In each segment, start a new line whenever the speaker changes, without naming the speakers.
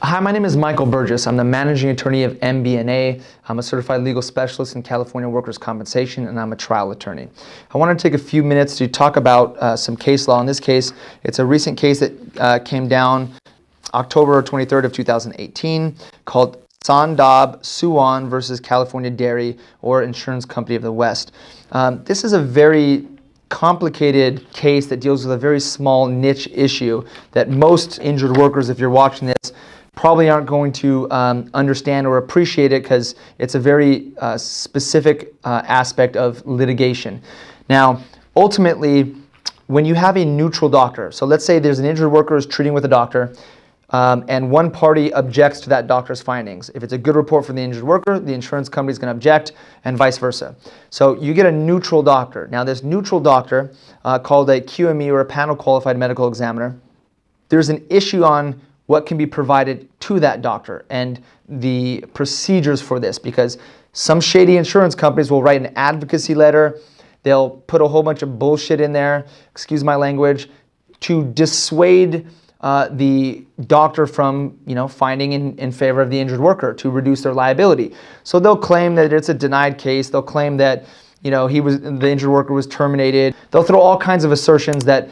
Hi, my name is Michael Burgis. I'm the managing attorney of MB&A. I'm a certified legal specialist in California workers' compensation, and I'm a trial attorney. I want to take a few minutes to talk about some case law. In this case, it's a recent case that came down October 23rd of 2018 called Sandab Suon versus California Dairy or Insurance Company of the West. This is a very complicated case that deals with a very small niche issue that most injured workers, if you're watching this, probably aren't going to understand or appreciate it because it's a very specific aspect of litigation. Now, ultimately, when you have a neutral doctor, so let's say there's an injured worker who's treating with a doctor, and one party objects to that doctor's findings. If it's a good report for the injured worker, the insurance company is going to object, and vice versa. So you get a neutral doctor. Now, this neutral doctor, called a QME or a panel qualified medical examiner, there's an issue on what can be provided to that doctor and the procedures for this, because some shady insurance companies will write an advocacy letter. They'll put a whole bunch of bullshit in there, excuse my language, to dissuade the doctor from, finding in favor of the injured worker to reduce their liability. So they'll claim that it's a denied case. They'll claim that, the injured worker was terminated. They'll throw all kinds of assertions that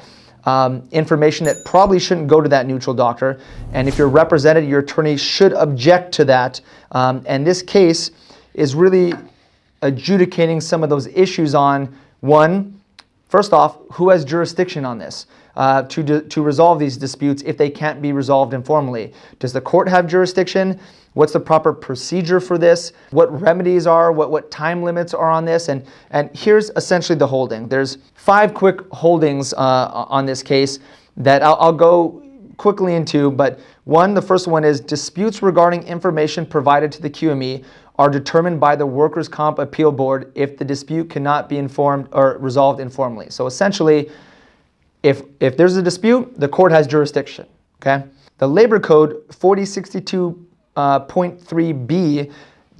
information that probably shouldn't go to that neutral doctor. And if you're represented, your attorney should object to that. And this case is really adjudicating some of those issues on, one, first off, who has jurisdiction on this to resolve these disputes if they can't be resolved informally? Does the court have jurisdiction? What's the proper procedure for this? What remedies are? What time limits are on this? And here's essentially the holding. There's 5 quick holdings on this case that I'll go quickly into. But one, the first one is disputes regarding information provided to the QME are determined by the Workers' Comp Appeal Board if the dispute cannot be informed or resolved informally. So essentially, if there's a dispute, the court has jurisdiction. Okay. The Labor Code 4062.3b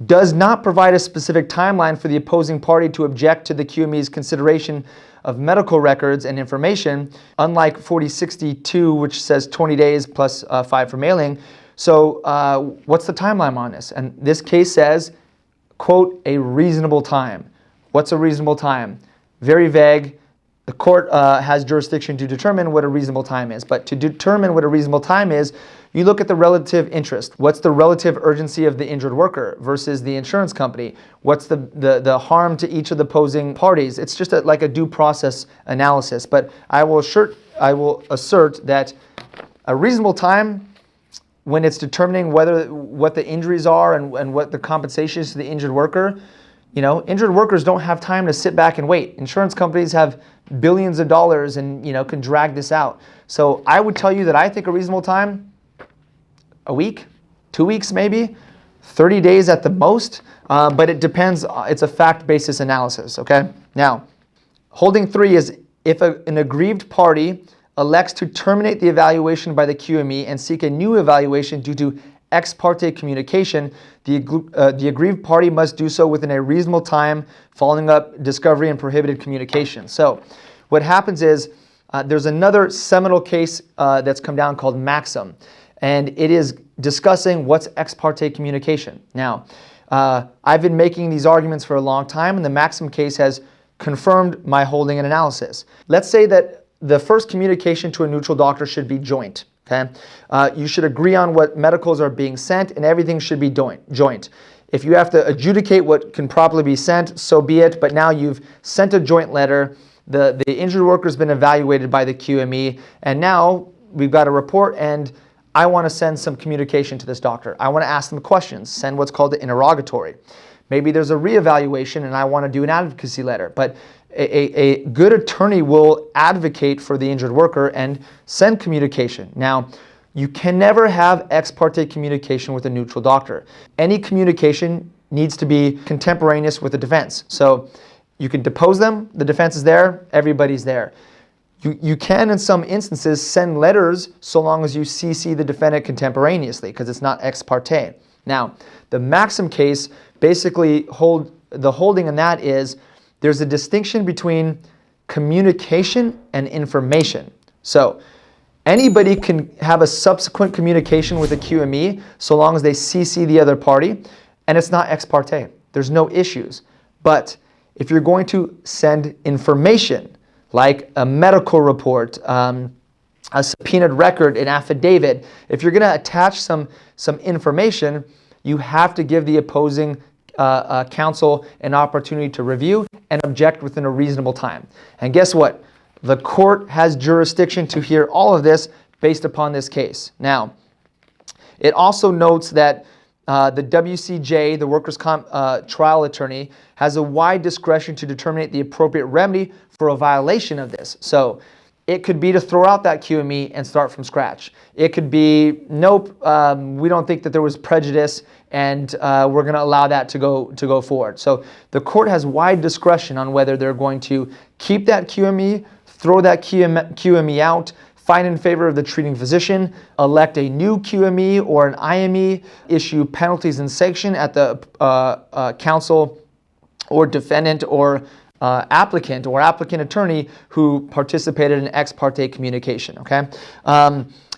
does not provide a specific timeline for the opposing party to object to the QME's consideration of medical records and information, unlike 4062, which says 20 days plus 5 for mailing. So what's the timeline on this? And this case says, quote, a reasonable time. What's a reasonable time? Very vague. The court has jurisdiction to determine what a reasonable time is. But to determine what a reasonable time is, you look at the relative interest. What's the relative urgency of the injured worker versus the insurance company? What's the harm to each of the opposing parties? It's just like a due process analysis. But I will assert that a reasonable time, when it's determining what the injuries are and what the compensation is to the injured worker, injured workers don't have time to sit back and wait. Insurance companies have billions of dollars and, can drag this out. So I would tell you that I think a reasonable time, a week, 2 weeks maybe, 30 days at the most, but it depends. It's a fact-basis analysis, okay? Now, holding 3 is if an aggrieved party elects to terminate the evaluation by the QME and seek a new evaluation due to ex parte communication, the aggrieved party must do so within a reasonable time following up discovery and prohibited communication. So what happens is there's another seminal case that's come down called Maxim, and it is discussing what's ex parte communication. Now, I've been making these arguments for a long time, and the Maxim case has confirmed my holding and analysis. Let's say that the first communication to a neutral doctor should be joint. Okay, you should agree on what medicals are being sent, and everything should be joint. If you have to adjudicate what can properly be sent, so be it. But now you've sent a joint letter. The injured worker has been evaluated by the QME, and now we've got a report, and I want to send some communication to this doctor. I want to ask them questions, send what's called the interrogatory. Maybe there's a reevaluation, and I want to do an advocacy letter. But a good attorney will advocate for the injured worker and send communication. Now, you can never have ex parte communication with a neutral doctor. Any communication needs to be contemporaneous with the defense. So you can depose them, the defense is there, everybody's there. You can, in some instances, send letters so long as you CC the defendant contemporaneously, because it's not ex parte. Now, the Maxim case, basically the holding in that is there's a distinction between communication and information. So Anybody can have a subsequent communication with a QME so long as they CC the other party, and it's not ex parte. There's no issues. But if you're going to send information like a medical report, a subpoenaed record, an affidavit, if you're going to attach some information, you have to give the opposing counsel an opportunity to review and object within a reasonable time. And guess what? The court has jurisdiction to hear all of this based upon this case. Now, it also notes that the WCJ, the workers' comp trial attorney, has a wide discretion to determine the appropriate remedy for a violation of this. So it could be to throw out that QME and start from scratch. It could be, nope, we don't think that there was prejudice, and we're going to allow that to go forward. So the court has wide discretion on whether they're going to keep that QME, throw that QME out, find in favor of the treating physician, elect a new QME or an IME, issue penalties and sanction at the counsel or defendant or applicant attorney who participated in ex parte communication. Okay,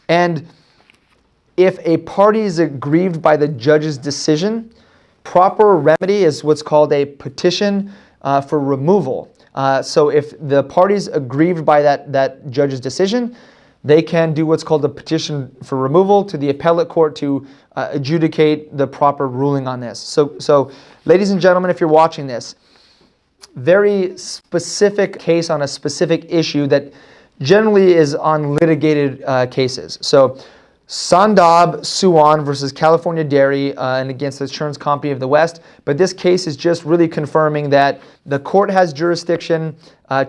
and if a party is aggrieved by the judge's decision, proper remedy is what's called a petition for removal. So if the party's aggrieved by that judge's decision, they can do what's called a petition for removal to the appellate court to adjudicate the proper ruling on this. So ladies and gentlemen, if you're watching this, very specific case on a specific issue that generally is on litigated cases. So Sandab Suon versus California Dairy and against the Insurance Company of the West. But this case is just really confirming that the court has jurisdiction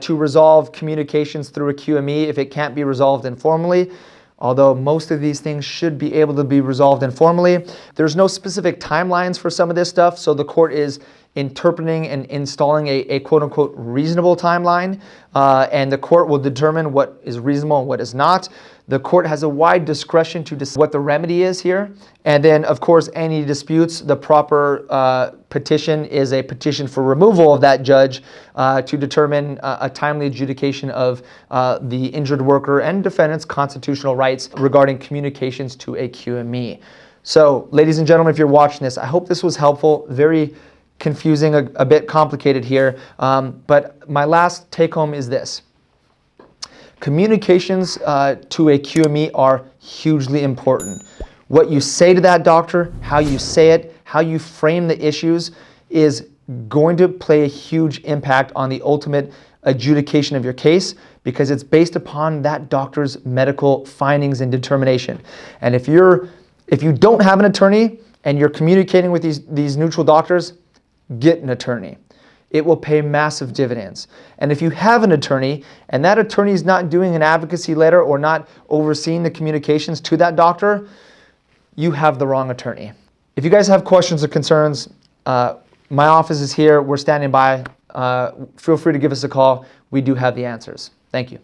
to resolve communications through a QME if it can't be resolved informally. Although most of these things should be able to be resolved informally. There's no specific timelines for some of this stuff, so the court is interpreting and installing a quote-unquote reasonable timeline, and the court will determine what is reasonable and what is not. The court has a wide discretion to decide what the remedy is here, and then, of course, any disputes, the proper petition is a petition for removal of that judge to determine a timely adjudication of the injured worker and defendant's constitutional rights regarding communications to a QME. So, ladies and gentlemen, if you're watching this, I hope this was helpful. Very confusing, a bit complicated here, but my last take-home is this. Communications to a QME are hugely important. What you say to that doctor, how you say it, how you frame the issues is going to play a huge impact on the ultimate adjudication of your case because it's based upon that doctor's medical findings and determination. And if you don't have an attorney and you're communicating with these neutral doctors, get an attorney. It will pay massive dividends. And if you have an attorney and that attorney is not doing an advocacy letter or not overseeing the communications to that doctor, you have the wrong attorney. If you guys have questions or concerns, my office is here. We're standing by. Feel free to give us a call. We do have the answers. Thank you.